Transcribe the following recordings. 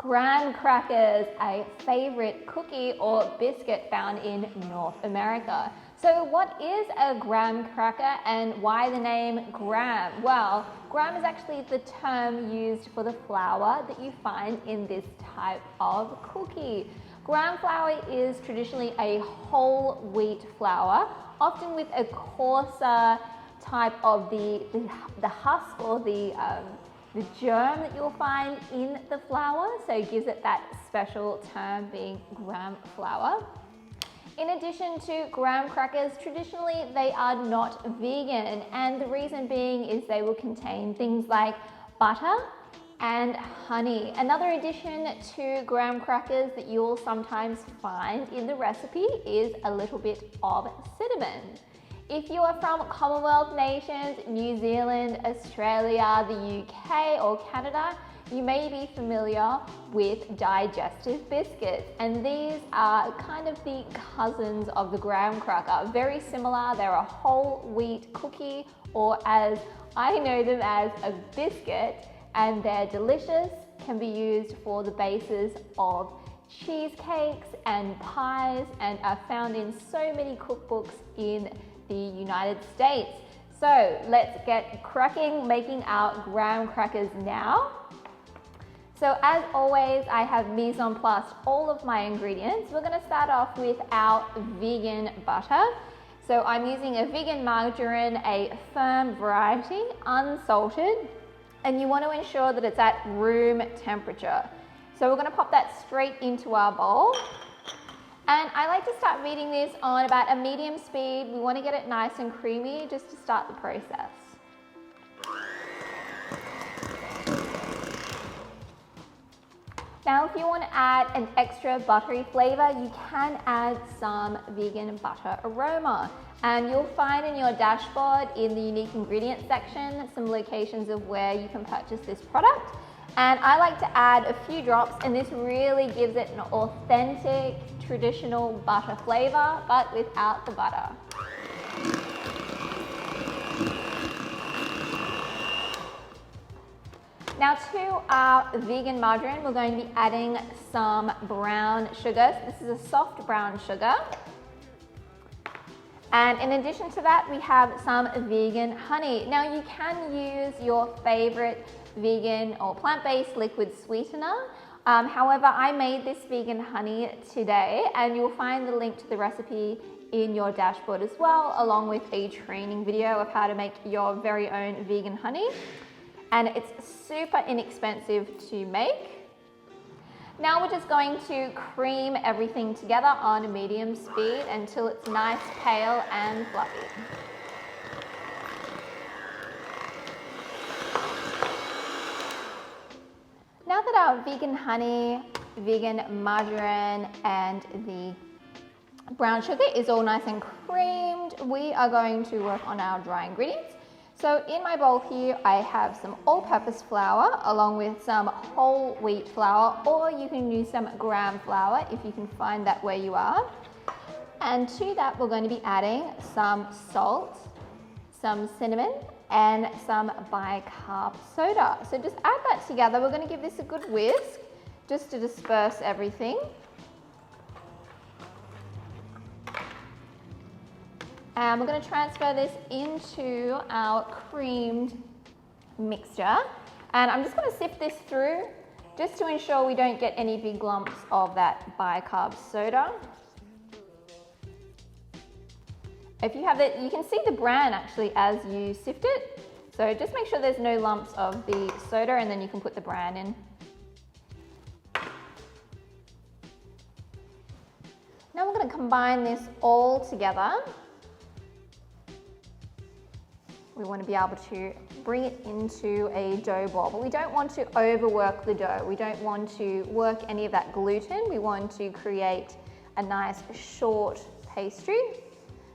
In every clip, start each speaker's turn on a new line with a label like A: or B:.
A: Graham crackers, a favorite cookie or biscuit found in North America. So what is a graham cracker and why the name graham? Well, graham is actually the term used for the flour that you find in this type of cookie. Graham flour is traditionally a whole wheat flour, often with a coarser type of the husk or the germ that you'll find in the flour, so it gives it that special term being graham flour. In addition to graham crackers, traditionally they are not vegan, and the reason being is they will contain things like butter and honey. Another addition to graham crackers that you'll sometimes find in the recipe is a little bit of cinnamon. If you are from Commonwealth nations, New Zealand, Australia, the UK or Canada, you may be familiar with digestive biscuits, and these are kind of the cousins of the graham cracker. Very similar, they're a whole wheat cookie, or as I know them as a biscuit, and they're delicious, can be used for the basis of cheesecakes and pies, and are found in so many cookbooks in the United States. So let's get cracking making our graham crackers now. So as always, I have mise en place all of my ingredients. We're going to start off with our vegan butter. So I'm using a vegan margarine, a firm variety, unsalted, and you want to ensure that it's at room temperature. So we're going to pop that straight into our bowl. And I like to start beating this on about a medium speed. We want to get it nice and creamy just to start the process. Now, if you want to add an extra buttery flavor, you can add some vegan butter aroma. And you'll find in your dashboard in the unique ingredients section some locations of where you can purchase this product. And I like to add a few drops, and this really gives it an authentic, traditional butter flavor, but without the butter. Now to our vegan margarine, we're going to be adding some brown sugar. This is a soft brown sugar. And in addition to that, we have some vegan honey. Now you can use your favorite vegan or plant-based liquid sweetener. However, I made this vegan honey today, and you'll find the link to the recipe in your dashboard as well, along with a training video of how to make your very own vegan honey. And it's super inexpensive to make. Now we're just going to cream everything together on a medium speed until it's nice, pale and fluffy. Now that our vegan honey, vegan margarine and the brown sugar is all nice and creamed, we are going to work on our dry ingredients. So in my bowl here, I have some all-purpose flour along with some whole wheat flour, or you can use some graham flour if you can find that where you are. And to that, we're going to be adding some salt, some cinnamon, and some bicarb soda. So just add that together. We're going to give this a good whisk just to disperse everything. And we're going to transfer this into our creamed mixture. And I'm just going to sift this through just to ensure we don't get any big lumps of that bicarb soda. If you have it, you can see the bran actually as you sift it. So just make sure there's no lumps of the soda, and then you can put the bran in. Now we're going to combine this all together. We want to be able to bring it into a dough ball, but we don't want to overwork the dough. We don't want to work any of that gluten. We want to create a nice short pastry.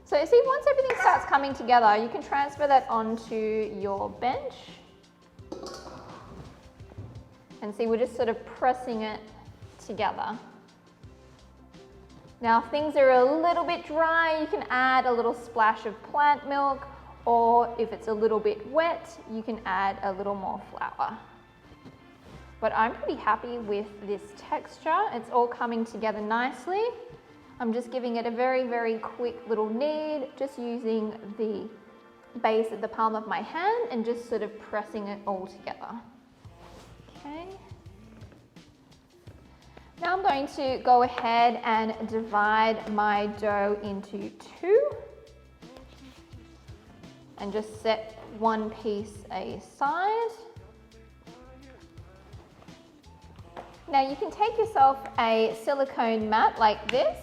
A: So see, once everything starts coming together, you can transfer that onto your bench. And see, we're just sort of pressing it together. Now, if things are a little bit dry, you can add a little splash of plant milk, or if it's a little bit wet, you can add a little more flour. but I'm pretty happy with this texture. It's all coming together nicely. I'm just giving it a very, very quick little knead, just using the base of the palm of my hand and just sort of pressing it all together. Okay. Now I'm going to go ahead and divide my dough into two and just set one piece aside. Now you can take yourself a silicone mat like this.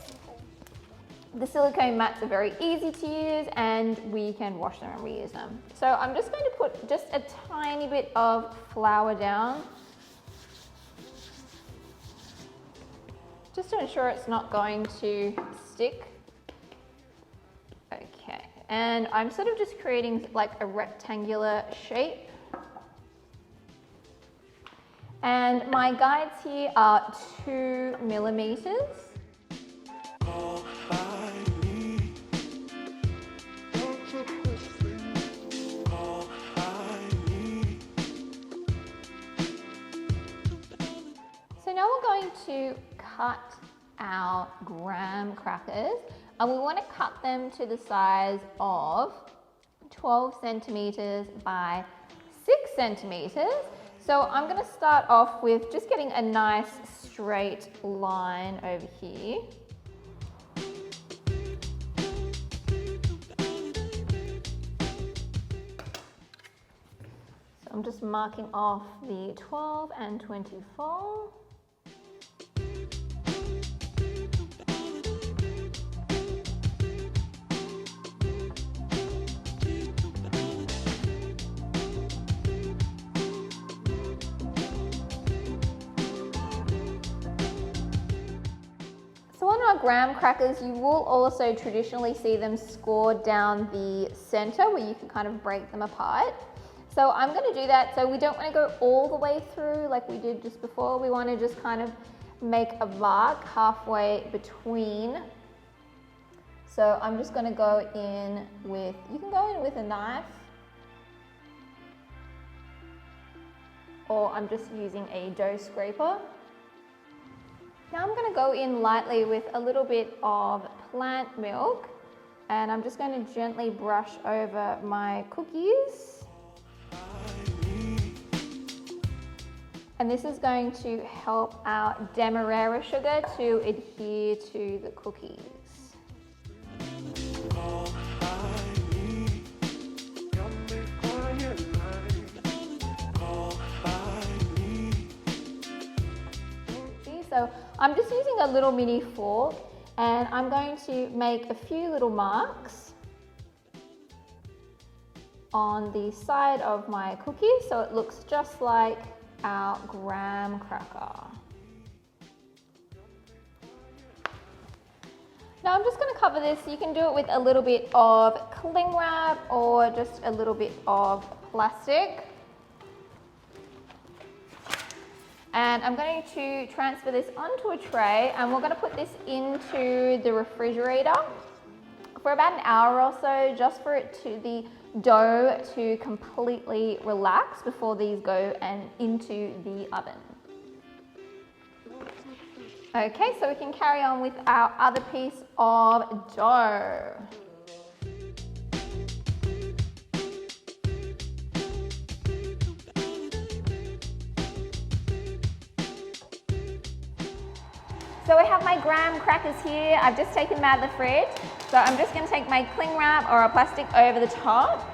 A: The silicone mats are very easy to use and we can wash them and reuse them. So I'm just going to put just a tiny bit of flour down, just to ensure it's not going to stick. Okay, and I'm sort of just creating like a rectangular shape. And my guides here are 2 millimeters. So now we're going to cut our graham crackers, and we want to cut them to the size of 12 centimeters by 6 centimeters. So I'm going to start off with just getting a nice straight line over here. So I'm just marking off the 12 and 24. So on our graham crackers, you will also traditionally see them scored down the center where you can kind of break them apart. So I'm going to do that. So we don't want to go all the way through like we did just before. We want to just kind of make a mark halfway between. So I'm just going to go in with, you can go in with a knife, or I'm just using a dough scraper. Now I'm going to go in lightly with a little bit of plant milk, and I'm just going to gently brush over my cookies. And this is going to help our demerara sugar to adhere to the cookies. So I'm just using a little mini fork, and I'm going to make a few little marks on the side of my cookie so it looks just like our graham cracker. Now I'm just going to cover this. You can do it with a little bit of cling wrap or just a little bit of plastic. And I'm going to transfer this onto a tray, and we're going to put this into the refrigerator for about an hour or so, just for the dough to completely relax before these go into the oven. Okay, so we can carry on with our other piece of dough. So I have my graham crackers here. I've just taken them out of the fridge. So I'm just going to take my cling wrap or a plastic over the top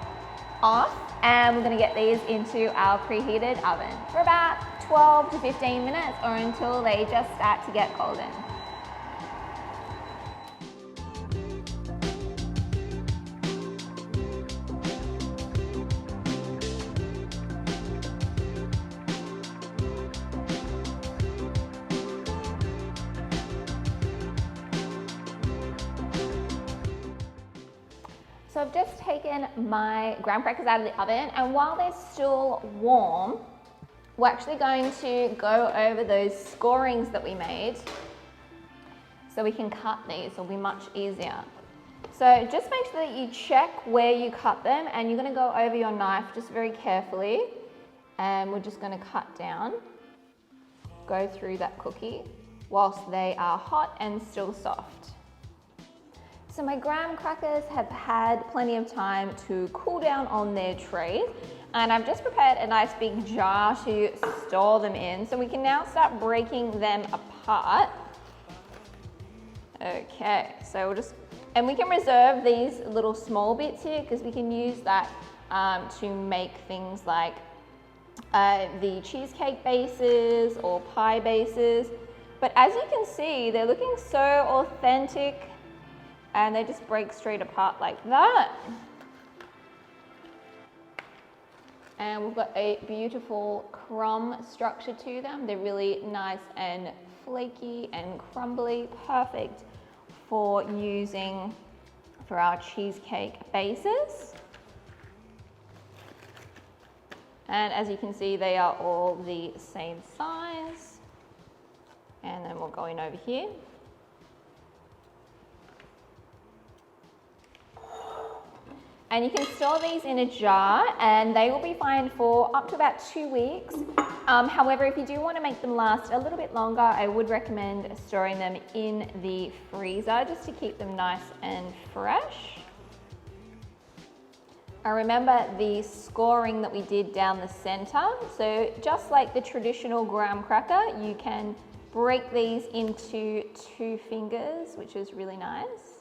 A: off, and we're going to get these into our preheated oven for about 12 to 15 minutes, or until they just start to get golden. So I've just taken my graham crackers out of the oven, and while they're still warm, we're actually going to go over those scorings that we made so we can cut these. It'll be much easier. So just make sure that you check where you cut them, and you're going to go over your knife just very carefully, and we're just going to cut down. go through that cookie whilst they are hot and still soft. So my graham crackers have had plenty of time to cool down on their trays, and I've just prepared a nice big jar to store them in. So we can now start breaking them apart. Okay, so and we can reserve these little small bits here because we can use that to make things like the cheesecake bases or pie bases. But as you can see, they're looking so authentic, and they just break straight apart like that. And we've got a beautiful crumb structure to them. They're really nice and flaky and crumbly, perfect for using for our cheesecake bases. And as you can see, they are all the same size. And then we'll go in over here. And you can store these in a jar and they will be fine for up to about 2 weeks. However, if you do want to make them last a little bit longer, I would recommend storing them in the freezer just to keep them nice and fresh. I remember the scoring that we did down the center. So just like the traditional graham cracker, you can break these into 2 fingers, which is really nice.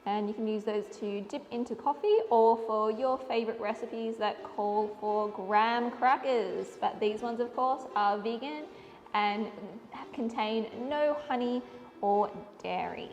A: And you can use those to dip into coffee or for your favorite recipes that call for graham crackers. But these ones, of course, are vegan and contain no honey or dairy.